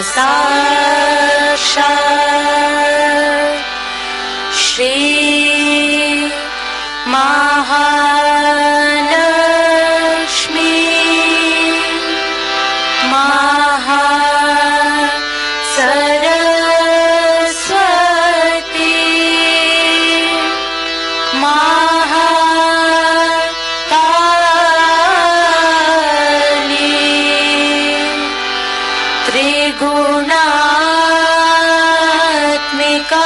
साक्षात् श्री महालक्ष्मी सरस्वती महाकाली त्रिगुणात्मिका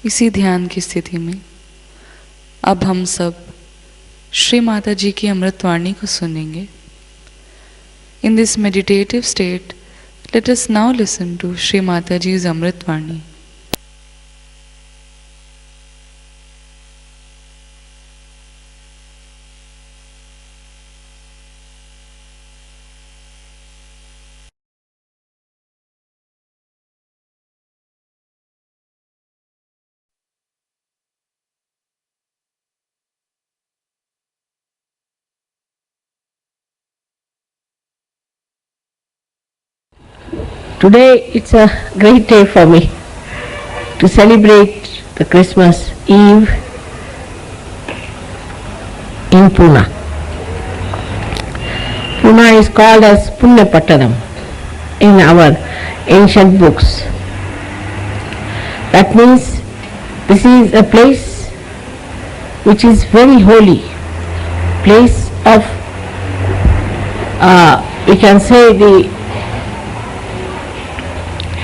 इसी ध्यान की स्थिति में अब हम सब श्री माता जी की अमृतवाणी को सुनेंगे. In this meditative state, let us now listen to Shri Mataji's Amritvani. Today it's a great day for me to celebrate the Christmas Eve in Pune. Pune is called as Pune Pattanam in our ancient books. That means this is a place which is very holy, place of we can say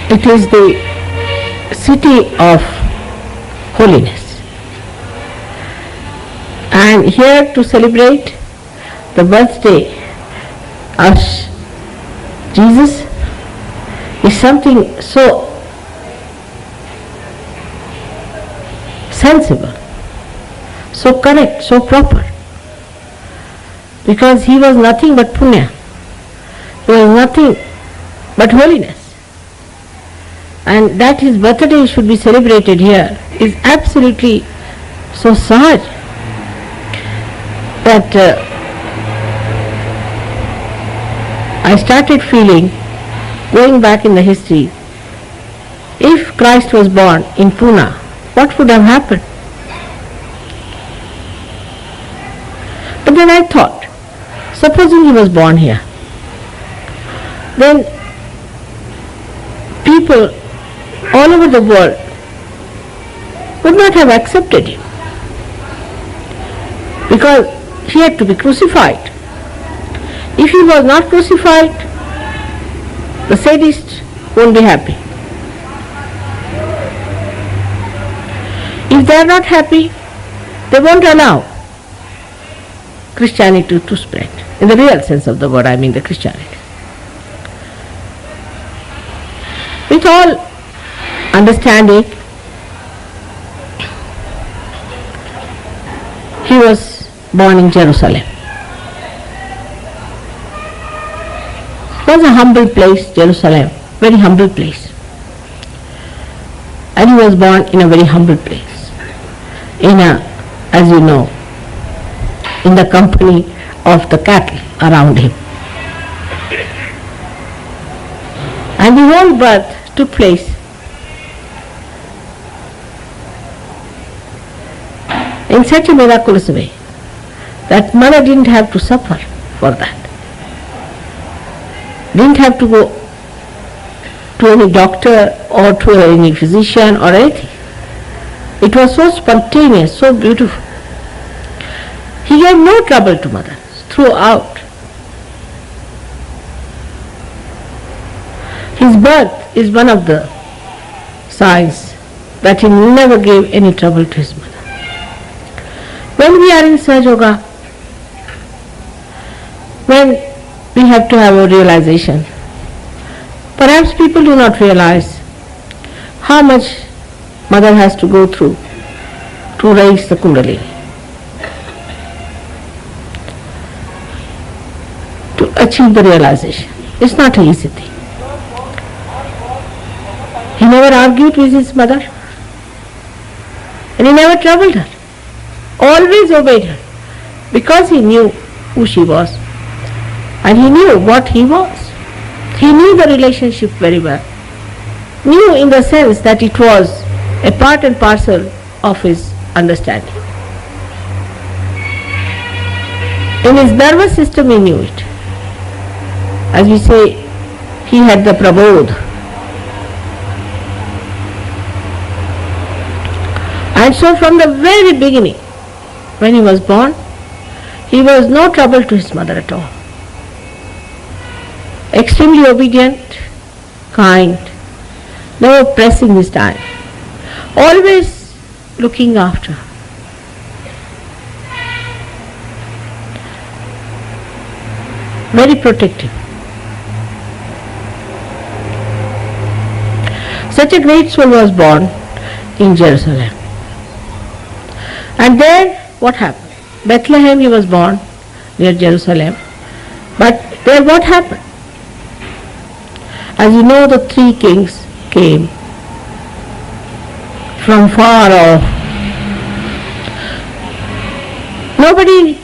it is the city of holiness. And here to celebrate the birthday of Jesus is something so sensible, so correct, so proper, because he was nothing but punya, he was nothing but holiness. And that his birthday should be celebrated here is absolutely so sahaj that I started feeling, going back in the history, if Christ was born in Pune, what would have happened? But then I thought, supposing he was born here, then people all over the world would not have accepted him, because he had to be crucified. If he was not crucified, the sadists won't be happy. If they are not happy, they won't allow Christianity to spread. In the real sense of the word, I mean the Christianity. With all understanding, he was born in Jerusalem. It was a humble place, Jerusalem, very humble place. And he was born in a very humble place, as you know, in the company of the cattle around him. And the whole birth took place in such a miraculous way that mother didn't have to suffer for that. Didn't have to go to any doctor or to any physician or anything. It was so spontaneous, so beautiful. He gave no trouble to mother throughout. His birth is one of the signs that he never gave any trouble to his mother. When we are in Sahaja Yoga, when we have to have a realization, perhaps people do not realize how much mother has to go through to raise the Kundalini, to achieve the realization. It's not an easy thing. He never argued with his mother, and he never troubled her, always obeyed her, because he knew who she was and he knew what he was. He knew the relationship very well, knew in the sense that it was a part and parcel of his understanding. In his nervous system he knew it. As we say, he had the prabodh. And so from the very beginning, when he was born, he was no trouble to his mother at all. Extremely obedient, kind, never pressing his time. Always looking after. Very protective. Such a great soul was born in Jerusalem. And there what happened? Bethlehem he was born, near Jerusalem. But there what happened? As you know, the three kings came from far off. Nobody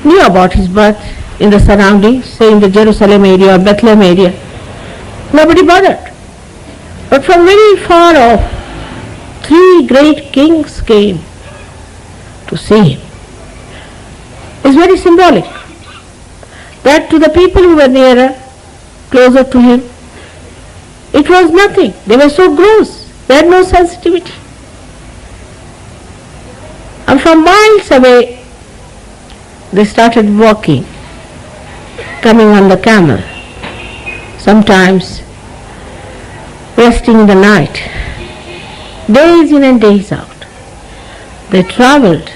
knew about his birth in the surroundings, say in the Jerusalem area or Bethlehem area. Nobody bothered. But from very far off, three great kings came to see him. It's very symbolic that to the people who were nearer, closer to him, it was nothing. They were so gross. They had no sensitivity. And from miles away, they started walking, coming on the camel, sometimes resting in the night, days in and days out. They travelled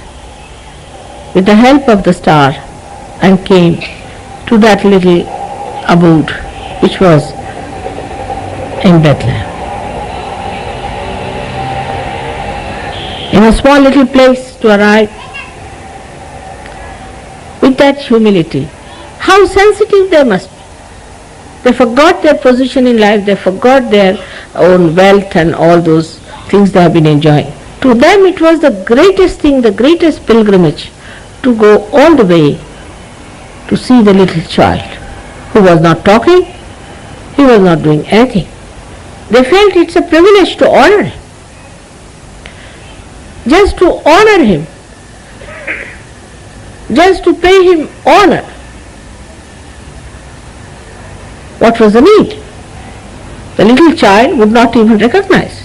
with the help of the star and came to that little abode which was in Bethlehem. In a small little place to arrive with that humility. How sensitive they must be. They forgot their position in life, they forgot their own wealth and all those things they have been enjoying. To them it was the greatest thing, the greatest pilgrimage to go all the way to see the little child who was not talking, he was not doing anything. They felt it's a privilege to honor him. Just to honor him, just to pay him honor. What was the need? The little child would not even recognize.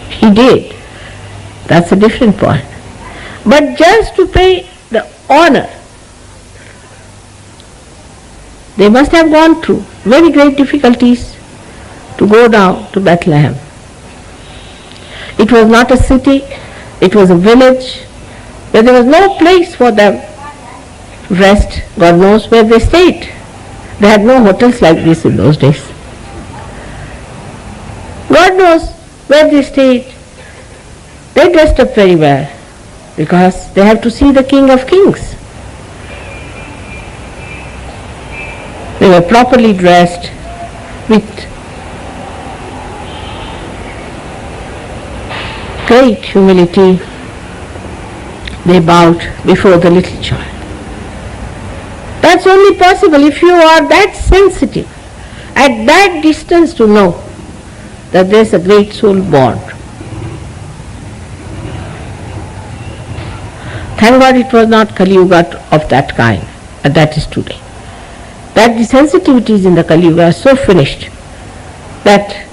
He did. That's a different point. But just to pay the honor, they must have gone through very great difficulties to go down to Bethlehem. It was not a city, it was a village where there was no place for them to rest. God knows where they stayed. They had no hotels like this in those days. God knows where they stayed. They dressed up very well because they have to see the King of Kings. They were properly dressed with great humility. They bowed before the little child. That's only possible if you are that sensitive, at that distance to know that there is a great soul born. Thank God it was not Kali Yuga of that kind, and that is today. That the sensitivities in the Kali Yuga are so finished that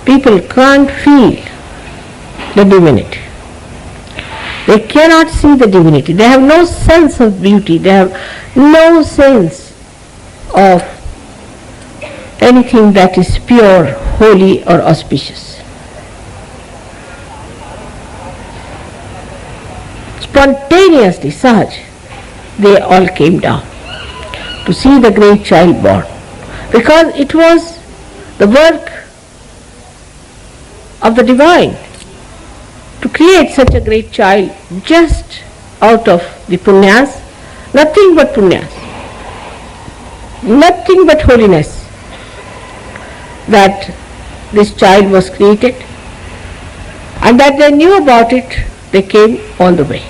people can't feel the divinity. They cannot see the divinity. They have no sense of beauty. They have no sense of anything that is pure, holy or auspicious. Spontaneously, Sahaj, they all came down to see the great child born, because it was the work of the divine to create such a great child just out of the punyas, nothing but punyas, nothing but holiness, that this child was created, and that they knew about it, they came all the way.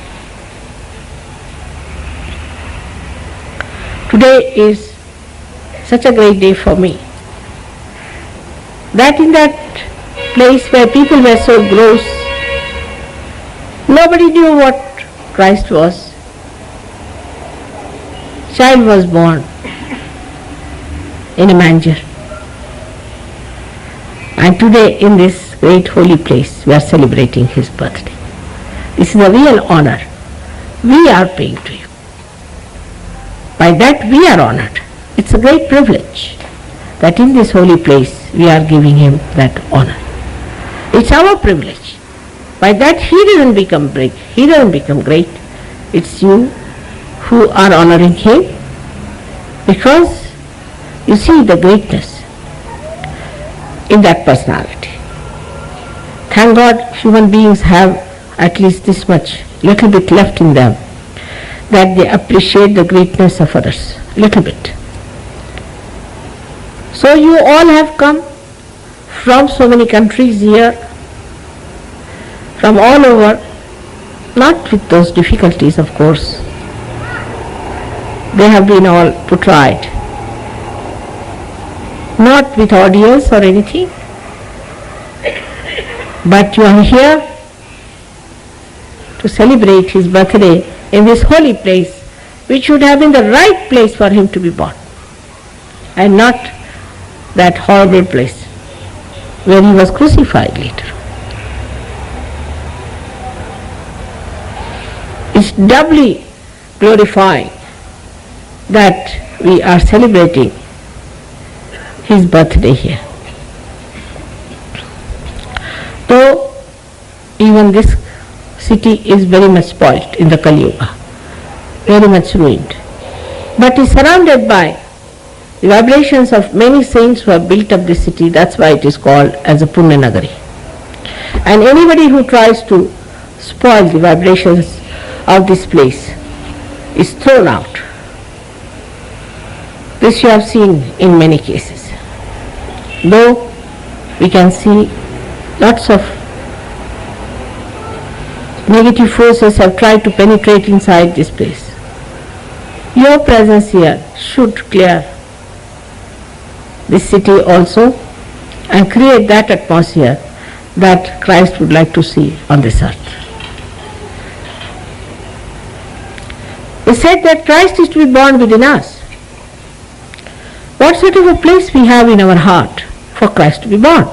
Today is such a great day for me, that in that place where people were so gross, nobody knew what Christ was. Child was born in a manger. And today in this great holy place we are celebrating his birthday. This is a real honor we are paying to you. By that we are honored. It's a great privilege that in this holy place we are giving him that honor. It's our privilege. By that he doesn't become big, he doesn't become great. It's you who are honoring him, because you see the greatness in that personality. Thank God human beings have at least this much, little bit left in them, that they appreciate the greatness of others, little bit. So you all have come from so many countries here, from all over, not with those difficulties of course. They have been all put right. Not with audience or anything, but you are here to celebrate his birthday in this holy place, which would have been the right place for him to be born, and not that horrible place where he was crucified later. It's doubly glorifying that we are celebrating his birthday here. Though even this city is very much spoilt in the Kali Yuga, very much ruined, but is surrounded by the vibrations of many saints who have built up this city. That's why it is called as a Punya Nagari. And anybody who tries to spoil the vibrations of this place is thrown out. This you have seen in many cases. Though we can see lots of negative forces have tried to penetrate inside this place, your presence here should clear this city also and create that atmosphere that Christ would like to see on this earth. He said that Christ is to be born within us. What sort of a place we have in our heart for Christ to be born?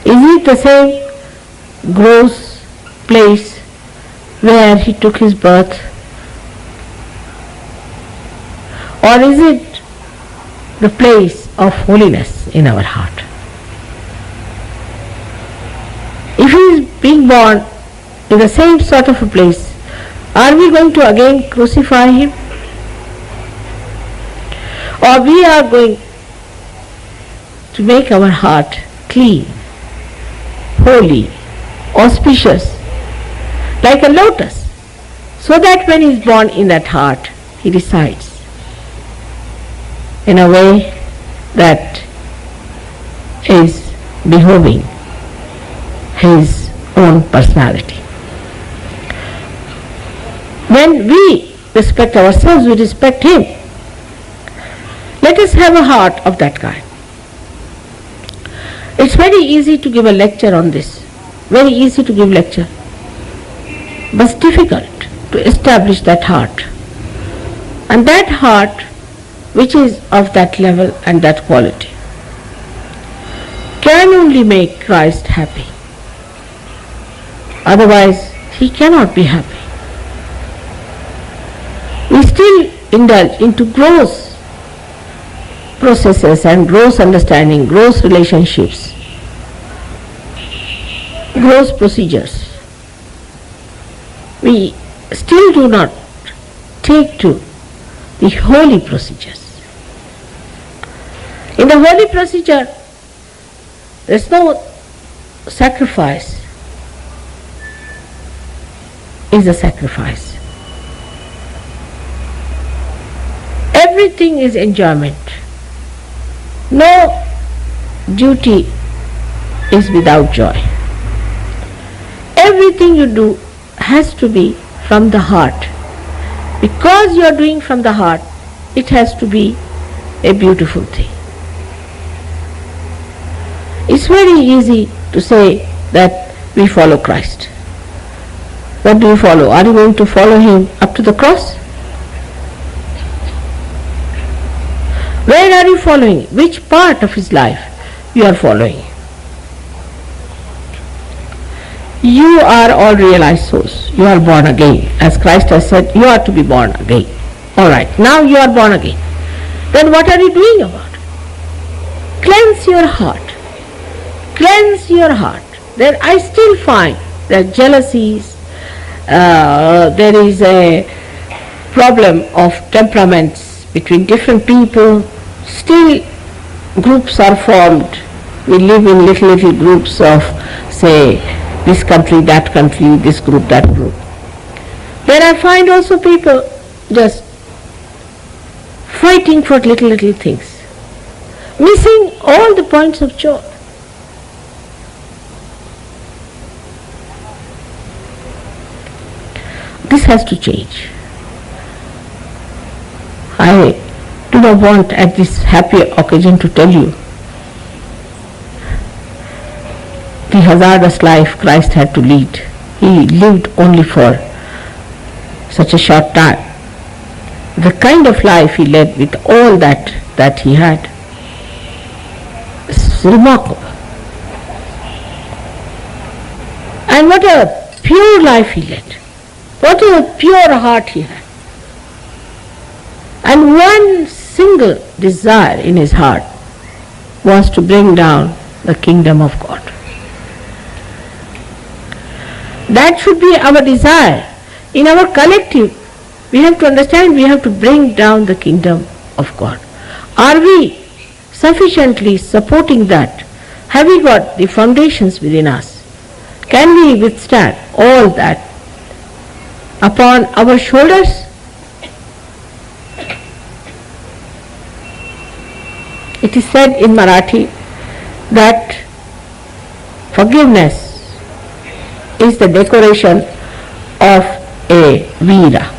Is it the same gross place where he took his birth? Or is it the place of holiness in our heart? If he is being born in the same sort of a place, are we going to again crucify him? Or we are going to make our heart clean, holy, auspicious, like a lotus, so that when he is born in that heart, he resides in a way that is behoving his own personality. When we respect ourselves, we respect him. Let us have a heart of that kind. It's very easy to give a lecture on this, very easy to give lecture, but it's difficult to establish that heart. And that heart which is of that level and that quality can only make Christ happy. Otherwise he cannot be happy. We still indulge into gross processes and gross understanding, gross relationships, gross procedures. We still do not take to the holy procedures. In the holy procedure, there is no sacrifice. Is a sacrifice. Everything is enjoyment. No duty is without joy. Everything you do has to be from the heart. Because you are doing from the heart, it has to be a beautiful thing. It's very easy to say that we follow Christ. What do you follow? Are you going to follow him up to the cross? Where are you following? Which part of his life you are following? You are all realized souls. You are born again. As Christ has said, you are to be born again. Alright, now you are born again. Then what are you doing about it? Cleanse your heart. Cleanse your heart. then I still find that jealousies, there is a problem of temperaments between different people. Still groups are formed. We live in little groups of, say, this country, that country, this group, that group. Then I find also people just fighting for little things, missing all the points of joy. This has to change. I do not want at this happy occasion to tell you the hazardous life Christ had to lead. He lived only for such a short time. The kind of life he led with all that he had is remarkable. And what a pure life he led. What a pure heart he had. And one single desire in his heart was to bring down the kingdom of God. That should be our desire. In our collective, we have to understand we have to bring down the kingdom of God. Are we sufficiently supporting that? Have we got the foundations within us? Can we withstand all that upon our shoulders? It is said in Marathi that forgiveness is the decoration of a Veera.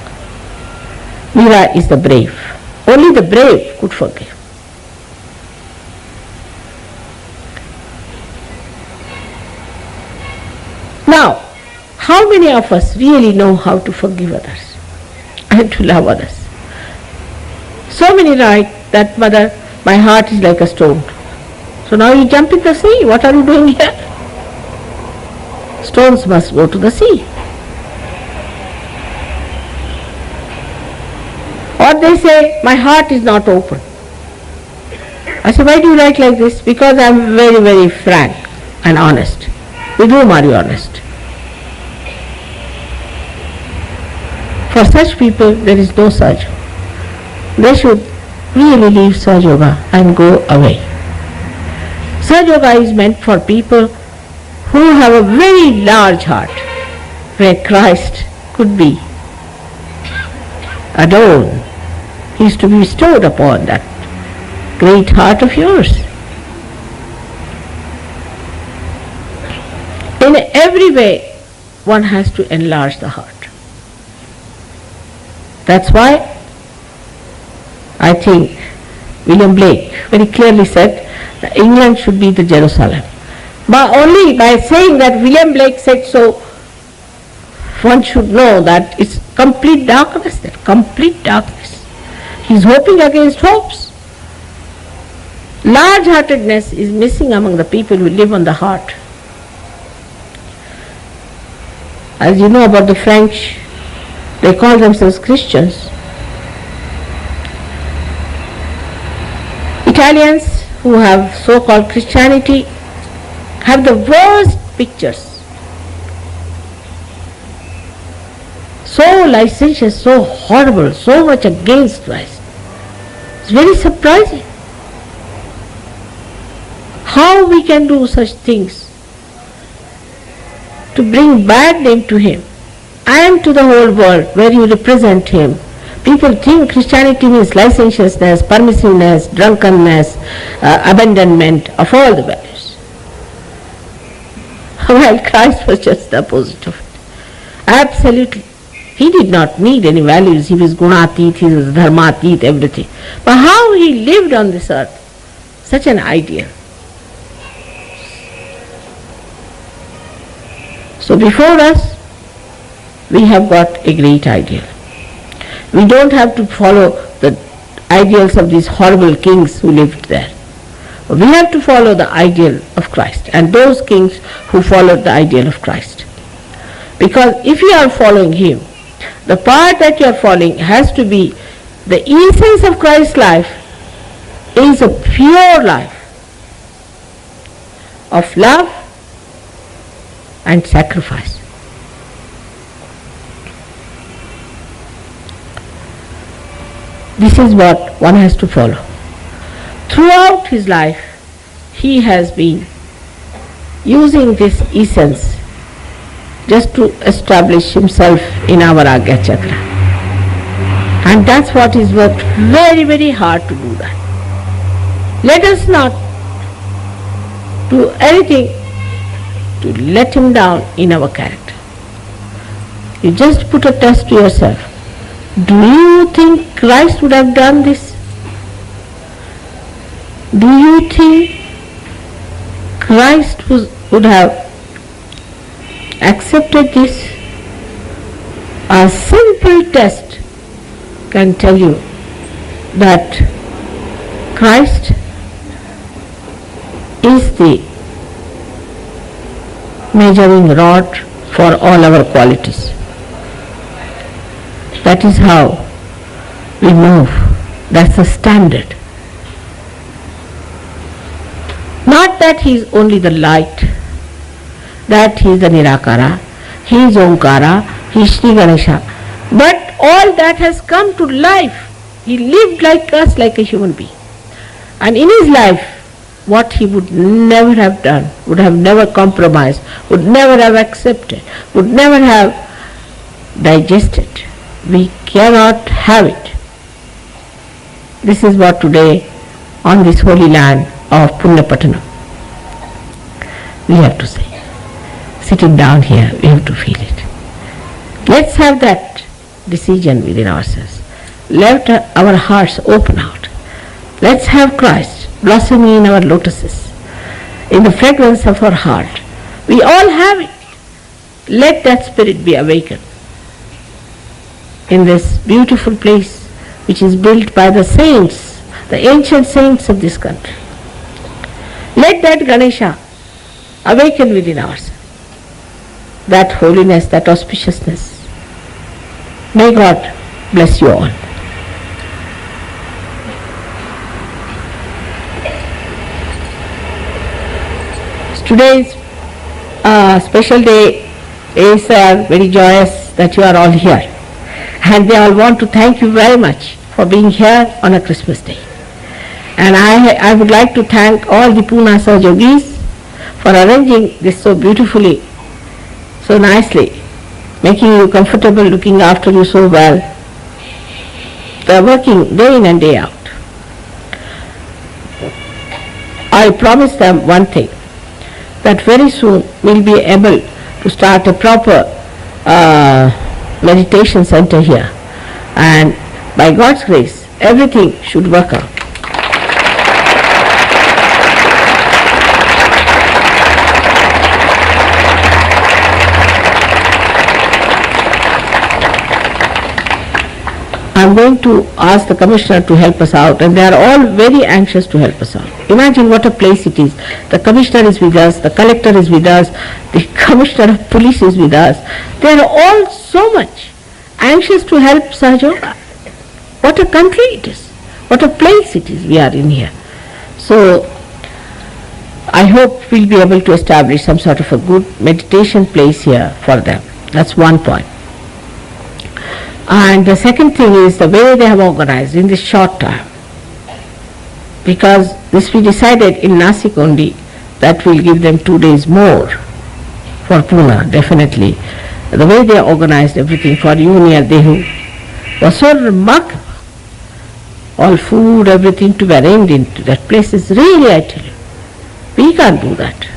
Veera is the brave. Only the brave could forgive. Now, how many of us really know how to forgive others and to love others? So many write that, Mother, my heart is like a stone. So now you jump in the sea. What are you doing here? Stones must go to the sea. Or they say, my heart is not open. I say, why do you write like this? Because I am very frank and honest. With whom are you honest? For such people, there is no Sahaja. They should really leave Sahaja Yoga and go away. Sahaja Yoga is meant for people who have a very large heart, where Christ could be adored. He is to be bestowed upon that great heart of yours. In every way, one has to enlarge the heart. That's why I think William Blake very clearly said that England should be the Jerusalem. But only by saying that William Blake said so, one should know that it's complete darkness there, complete darkness. He's hoping against hopes. Large-heartedness is missing among the people who live on the heart. As you know about the French, they call themselves Christians. Italians who have so-called Christianity have the worst pictures. So licentious, so horrible, so much against Christ. It's very surprising how we can do such things to bring bad name to Him and to the whole world where you represent Him. People think Christianity means licentiousness, permissiveness, drunkenness, abandonment of all the values. While Christ was just the opposite of it. Absolutely. He did not need any values. He was gunatit, he was dharmatit, everything. But how he lived on this earth, such an ideal. So before us, we have got a great ideal. We don't have to follow the ideals of these horrible kings who lived there. We have to follow the ideal of Christ and those kings who followed the ideal of Christ. Because if you are following Him, the part that you are following has to be the essence of Christ's life is a pure life of love, and sacrifice. This is what one has to follow. Throughout his life, he has been using this essence just to establish himself in our Agya Chakra. And that's what is worked very, very hard to do that. Let us not do anything to let him down in our character. You just put a test to yourself. Do you think Christ would have done this? Do you think Christ would have accepted this? A simple test can tell you that Christ is the measuring rod for all our qualities. That is how we move. That's the standard. Not that he is only the light, that he is the Nirakara, he is Omkara, he is Shri Ganesha. But all that has come to life. He lived like us, like a human being. And in his life, what he would never have done, would have never compromised, would never have accepted, would never have digested. We cannot have it. This is what today, on this holy land of Punyapatanam, we have to say. Sitting down here, we have to feel it. Let's have that decision within ourselves. Let our hearts open out. Let's have Christ blossoming in our lotuses, in the fragrance of our heart. We all have it. Let that spirit be awakened in this beautiful place which is built by the saints, the ancient saints of this country. Let that Ganesha awaken within ourselves, that holiness, that auspiciousness. May God bless you all. Today's special day is very joyous that you are all here. And they all want to thank you very much for being here on a Christmas day. And I would like to thank all the Pune Sahajogis for arranging this so beautifully, so nicely, making you comfortable, looking after you so well. They are working day in and day out. I promised them one thing, that very soon we'll be able to start a proper meditation center here, and by God's grace everything should work out. I'm going to ask the Commissioner to help us out, and they are all very anxious to help us out. Imagine what a place it is. The Commissioner is with us, the Collector is with us, the Commissioner of Police is with us. They are all so much anxious to help Sahajoga. What a country it is. What a place it is we are in here. So I hope we'll be able to establish some sort of a good meditation place here for them. That's one point. And the second thing is the way they have organized in this short time. Because this we decided in Nasik only, that will give them 2 days more for Pune, definitely. The way they organized everything for Union Dehu was so remarkable. All food, everything to be arranged into that place is really, I tell you, we can't do that.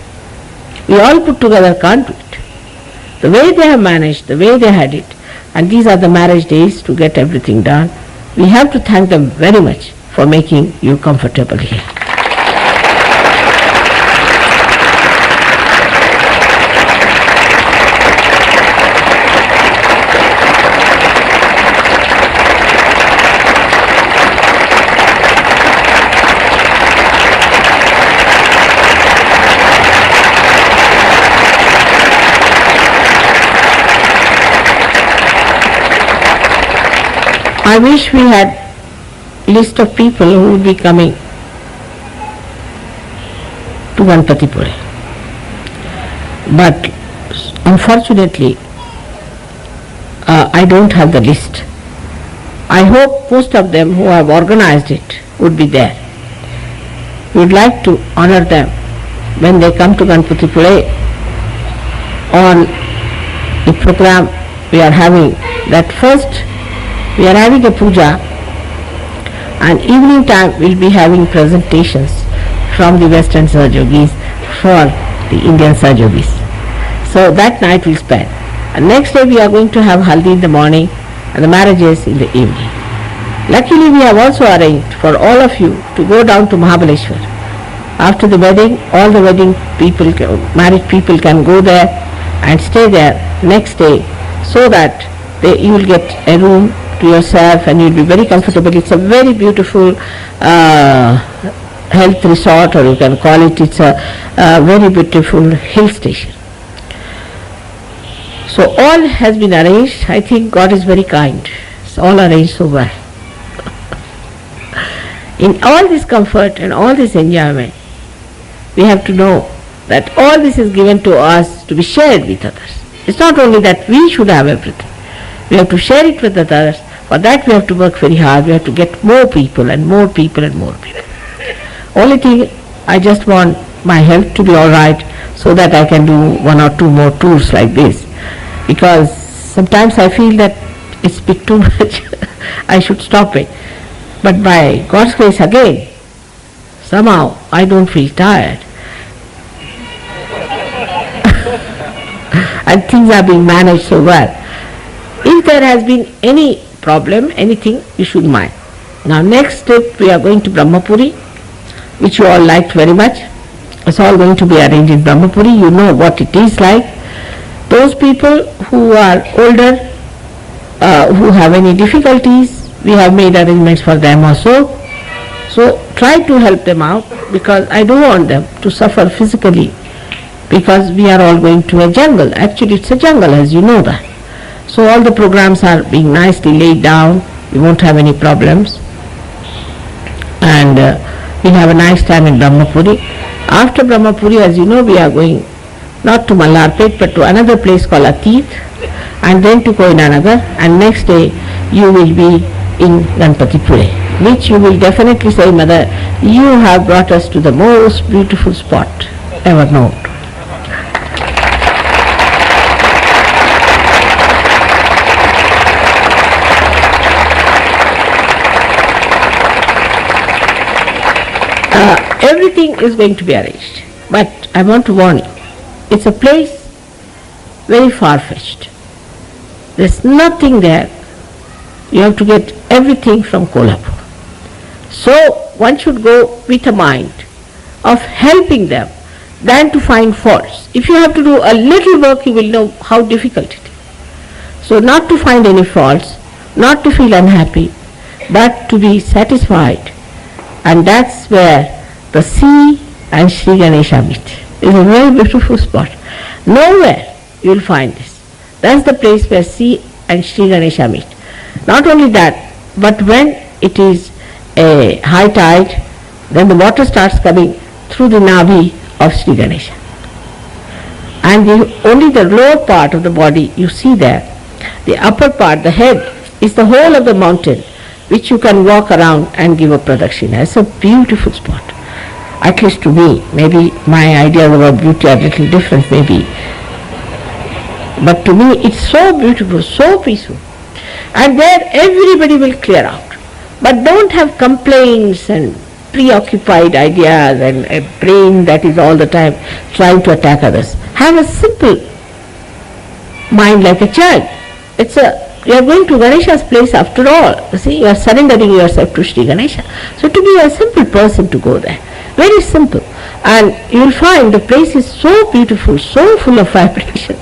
We all put together can't do it. The way they have managed, the way they had it, and these are the marriage days to get everything done. We have to thank them very much for making you comfortable here. I wish we had list of people who would be coming to Ganpatipure. But those. Unfortunately, I don't have the list. I hope most of them who have organized it would be there. We would like to honor them when they come to Ganpati Pune. On the program we are having, that first we are having a puja, and evening time we will be having presentations from the Western Sahajogis for the Indian Sahajogis. So that night we will spend. And next day we are going to have Haldi in the morning and the marriages in the evening. Luckily we have also arranged for all of you to go down to Mahabaleshwar. After the wedding, all the wedding people, married people can go there and stay there next day, so that you will get a room to yourself and you will be very comfortable. It's a very beautiful health resort, or you can call it, it's a very beautiful hill station. So all has been arranged. I think God is very kind. It's all arranged so well. In all this comfort and all this enjoyment, we have to know that all this is given to us to be shared with others. It's not only that we should have everything. We have to share it with others. For that we have to work very hard. We have to get more people and more people and more people. Only thing, I just want my health to be all right, so that I can do 1 or 2 more tours like this. Because sometimes I feel that it's a bit too much. I should stop it. But by God's grace again, somehow I don't feel tired. And things are being managed so well. If there has been any problem, anything, you should mind. Now next step we are going to Brahmapuri, which you all liked very much. It's all going to be arranged in Brahmapuri. You know what it is like. Those people who are older, who have any difficulties, we have made arrangements for them also. So try to help them out, because I don't want them to suffer physically, because we are all going to a jungle. Actually it's a jungle, as you know that. So all the programs are being nicely laid down. We won't have any problems. And we'll have a nice time in Brahmapuri. After Brahmapuri, as you know, we are going not to Mallarpet but to another place called Atit, and then to Koinanagar, and next day you will be in Ganpati Pune, which you will definitely say, Mother, you have brought us to the most beautiful spot ever known. Everything is going to be arranged, but I want to warn you, it's a place very far-fetched. There's nothing there. You have to get everything from Kolhapur. So one should go with a mind of helping them than to find faults. If you have to do a little work, you will know how difficult it is. So not to find any faults, not to feel unhappy, but to be satisfied. And that's where the sea and Shri Ganesha meet. It's a very beautiful spot. Nowhere you will find this. That's the place where sea and Shri Ganesha meet. Not only that, but when it is a high tide, then the water starts coming through the Nabhi of Shri Ganesha. And only the lower part of the body you see there. The upper part, the head, is the whole of the mountain, which you can walk around and give a pradakshina. It's a beautiful spot. At least to me. Maybe my ideas about beauty are a little different, maybe. But to me it's so beautiful, so peaceful. And there everybody will clear out. But don't have complaints and preoccupied ideas and a brain that is all the time trying to attack others. Have a simple mind like a child. You are going to Ganesha's place after all. You see, you are surrendering yourself to Shri Ganesha. So to be a simple person to go there. Very simple. And you will find the place is so beautiful, so full of vibration,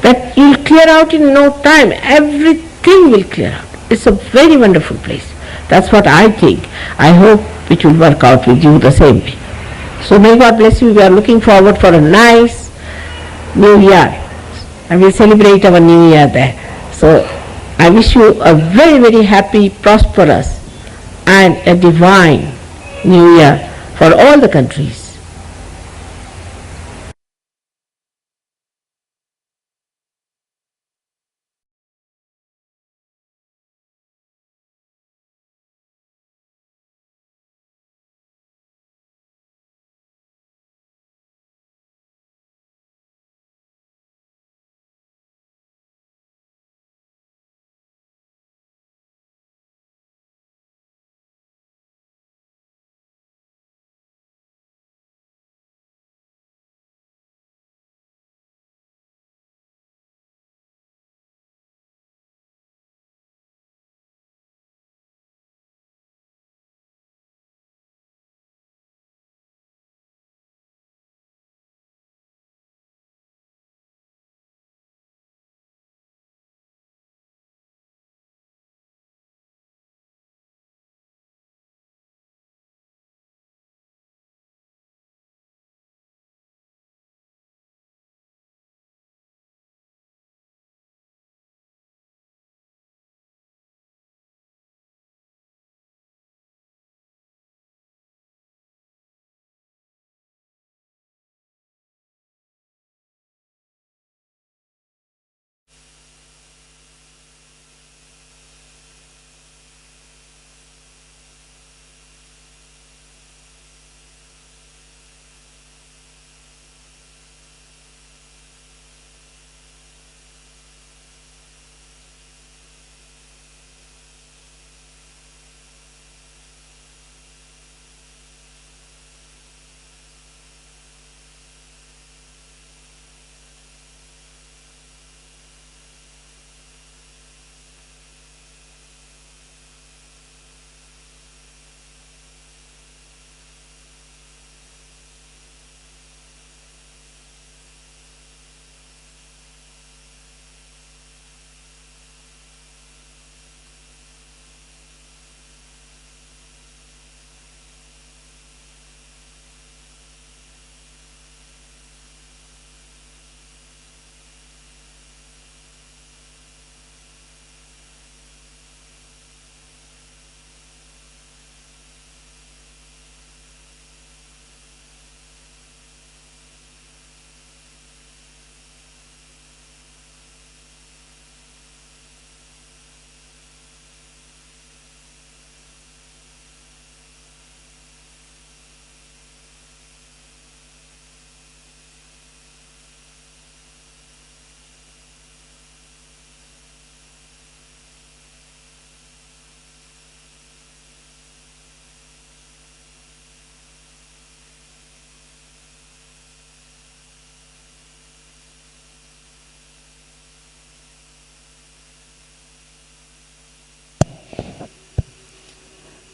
that you will clear out in no time. Everything will clear out. It's a very wonderful place. That's what I think. I hope it will work out with you the same way. So may God bless you. We are looking forward for a nice New Year. And we'll celebrate our New Year there. So I wish you a very, very happy, prosperous and a divine New Year for all the countries.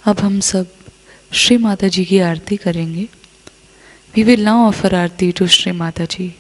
अब हम सब श्री माता जी की आरती करेंगे. We will now offer aarti to Shri Mata ji.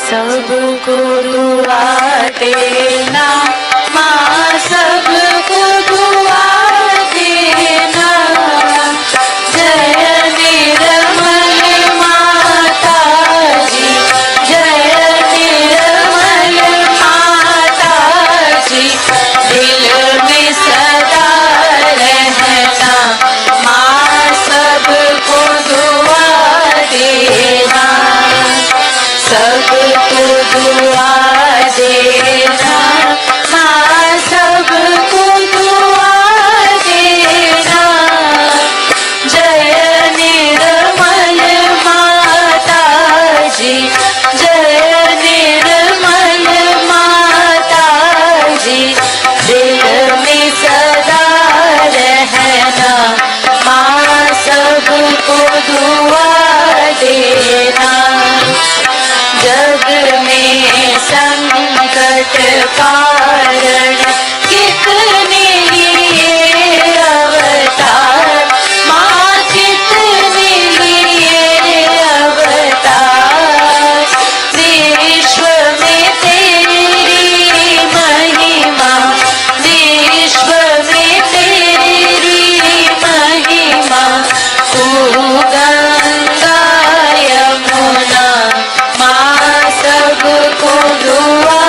सबको दुआ देना माँ, सबको दुआ देना। जय निर्मल माता जी, जय निर्मल माता जी। दिल में सदा रहना माँ, सबको दुआ देना, सबको दुआ देना माँ, सबको दुआ देना। जय निर्मल माता जी, जय निर्मल माता जी। दिल में सदा रहना माँ, सबको दुआ देना। जग में संकट कारण कितने लिए अवतार माँ, कितने लिए अवतार। विश्व में तेरी महिमा, विश्व में तेरी महिमा। तू गंगा यमुना माँ, सबको दुआ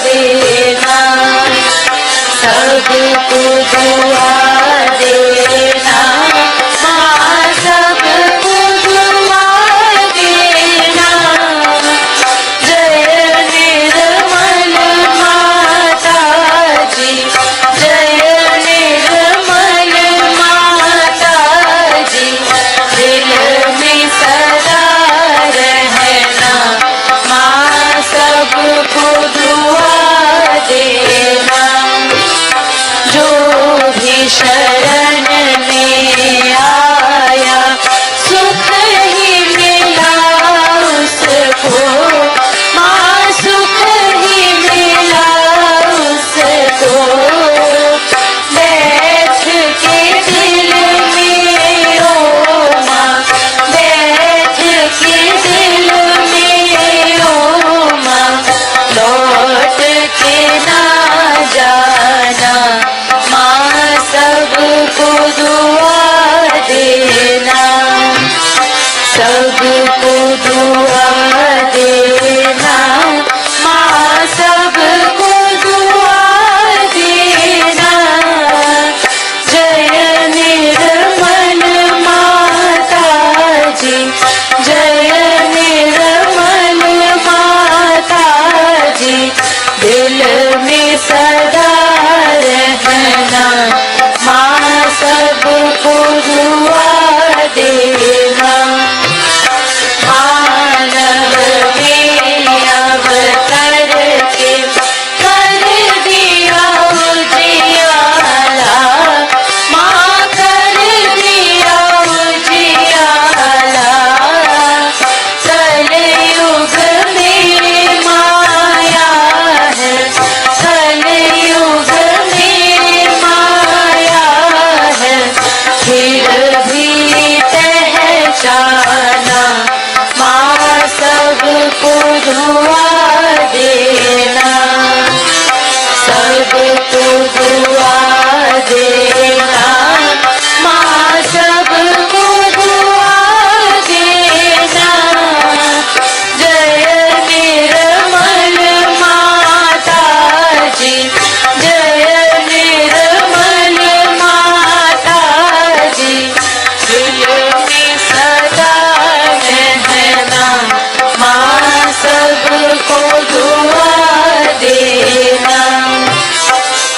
देना, सबको दुआ देना माँ, सबको दुआ देना। जय निर्मल के ना जाना, माँ सबको दुआ देना, सबको दुआ देना, माँ सबको दुआ देना। जय निर्मल माता जी, जय निर्मल माता जी, दिल में सदा रहना, माँ सबको दुआ देना। मानव में अवतर के कर दिया उजियाला, माँ कर दिया उजियाला। कलयुग में माया है, कलयुग में माया है, फिर भी पहचाना, माँ सबको दुआ देना, सबको दुआ देना, माँ सबको दुआ देना। जय निर्मल माता जी, जय निर्मल माता जी, दिल में सदा रहना, माँ सबको दुआ देना।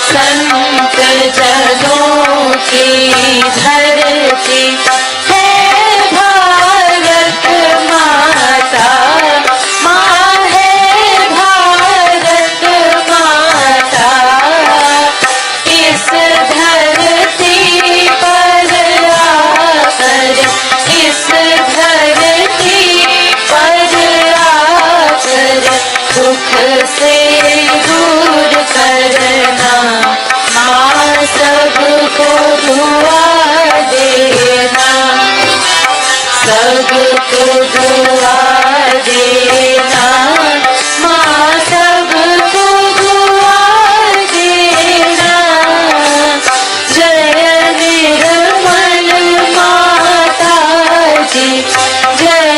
संत जनों की धरती है भारत माता, माँ है भारत माता। इस धरती पर आकर, इस धरती पर आकर, दुख से दूर करना, माँ सबको दुआ देना, सबको दुआ देना, माँ सबको दुआ देना। जय निर्मल माता जी, जय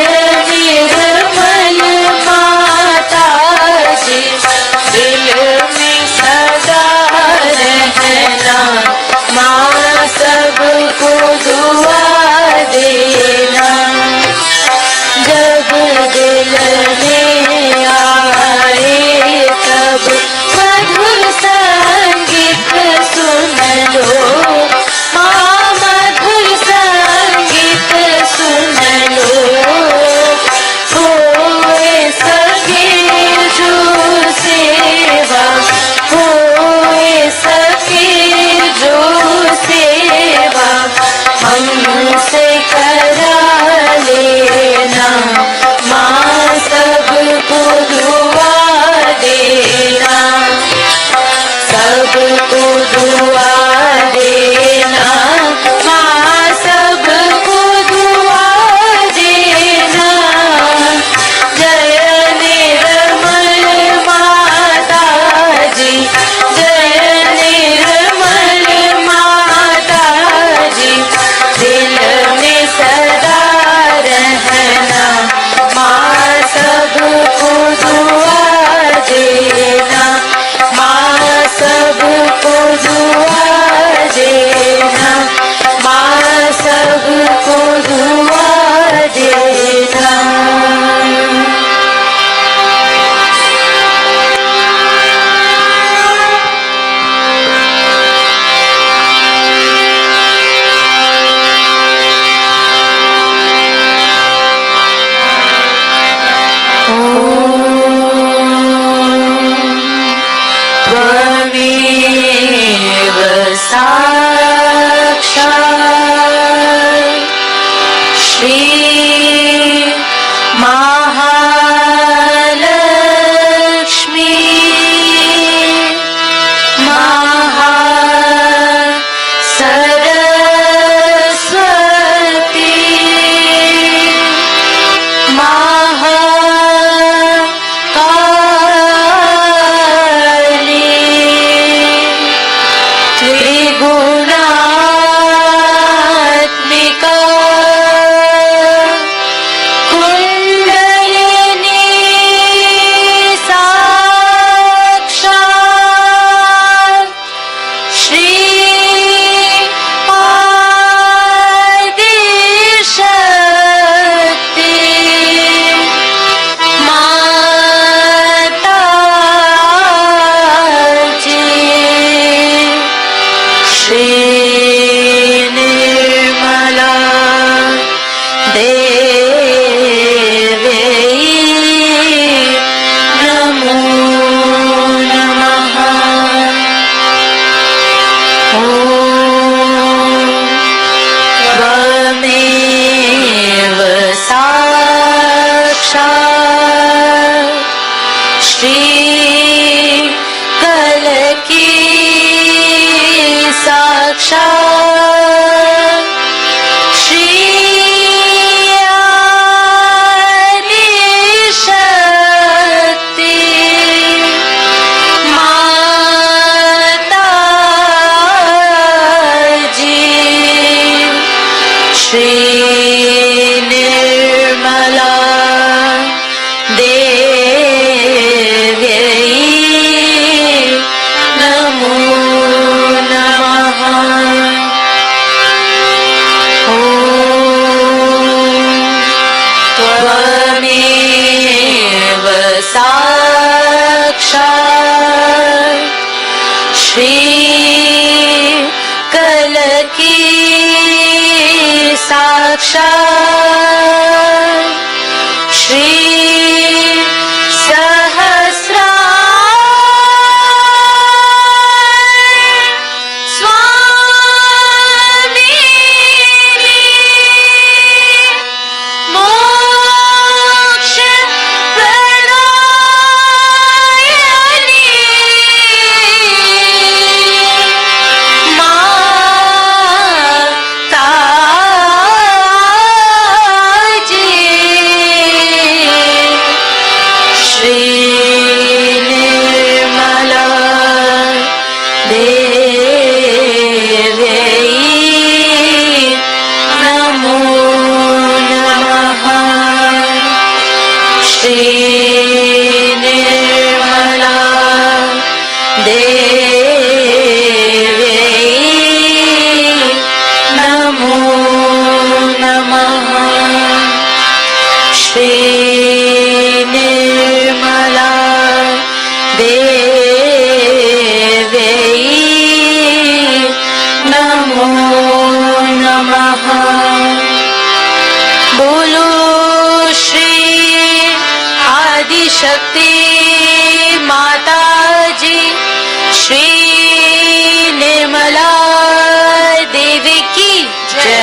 निर्मल माता जी, दिल में सदा रहना, माँ सबको दुआ देना। जब दिल में आए तब मधुर संगीत सुन लो, माँ मधुर संगीत सुन लो। होए सके जो सेवा, होए सके जो सेवा, हमसे करा लेना, माँ सबको दुआ देना, सबको दुआ देना, माँ सबको दुआ देना। जय निर्मल माता जी, जय निर्मल माता जी, दिल में सदा रहना, माँ सबको दुआ देना, माँ सबको दुआ देना, माँ सबको दुआ देना। त्वमेव साक्षात् श्री महालक्ष्मी, महासरस्वती, महाकाली, श्री कल की साक्षात श्री आदि शक्ति माता जी श्री निर्मला देव्यै नमो नमः। ॐ त्वमेव साक्षात् श्री कल की साक्षात् श्री शक्ति माता जी श्री निर्मला देवी की जय।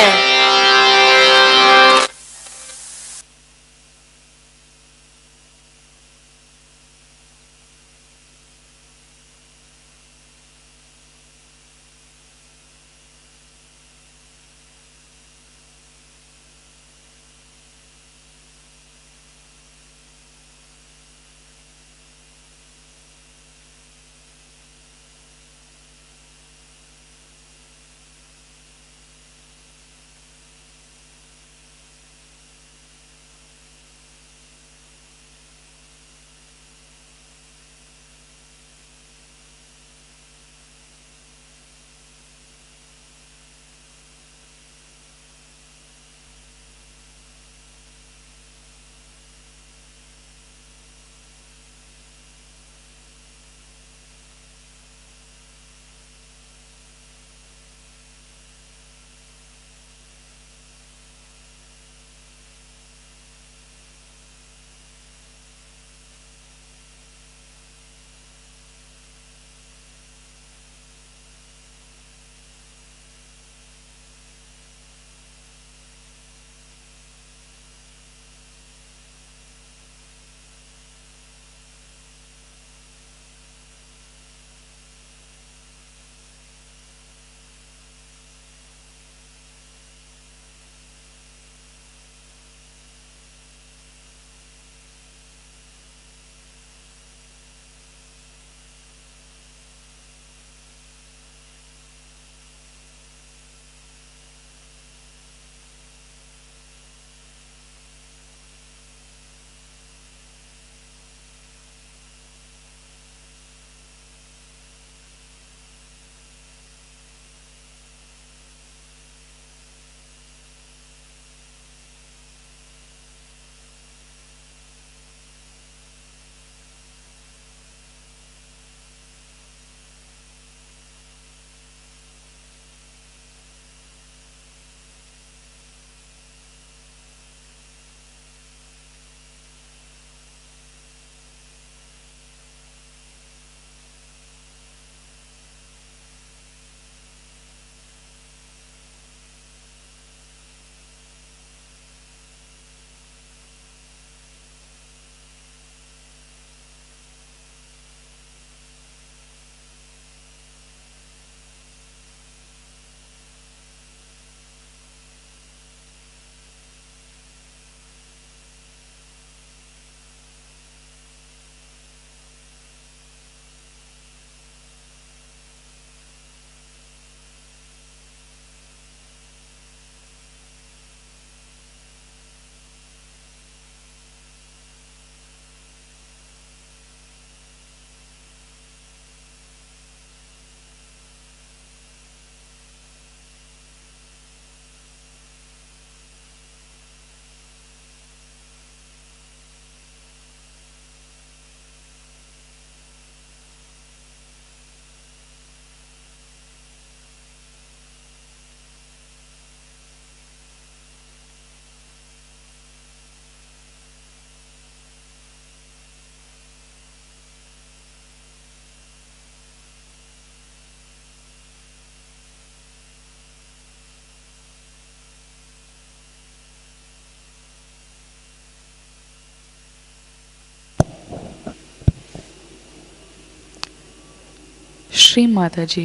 श्री माता जी,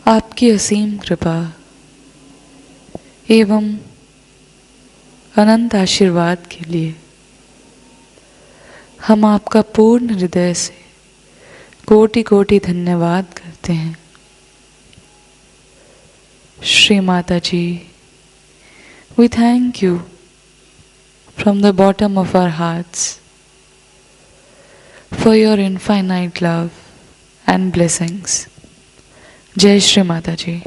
आपकी असीम कृपा एवं अनंत आशीर्वाद के लिए हम आपका पूर्ण हृदय से कोटि कोटि धन्यवाद करते हैं। श्री माता जी, we thank you from the bottom of our hearts for your infinite love and blessings. जय श्री माता जी।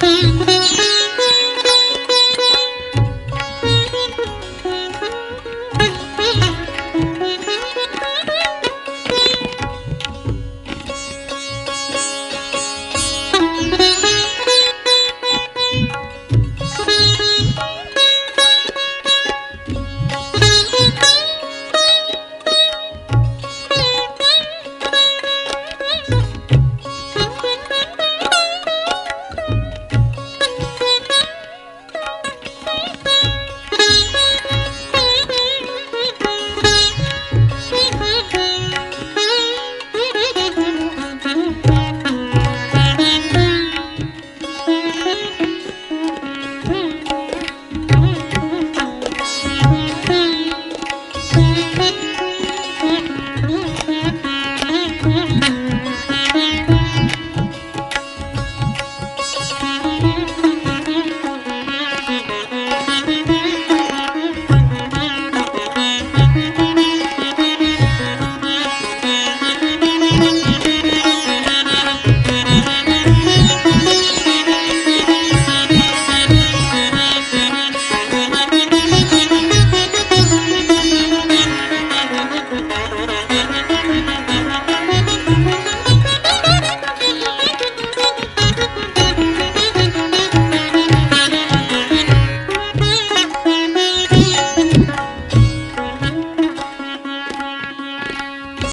Thank you.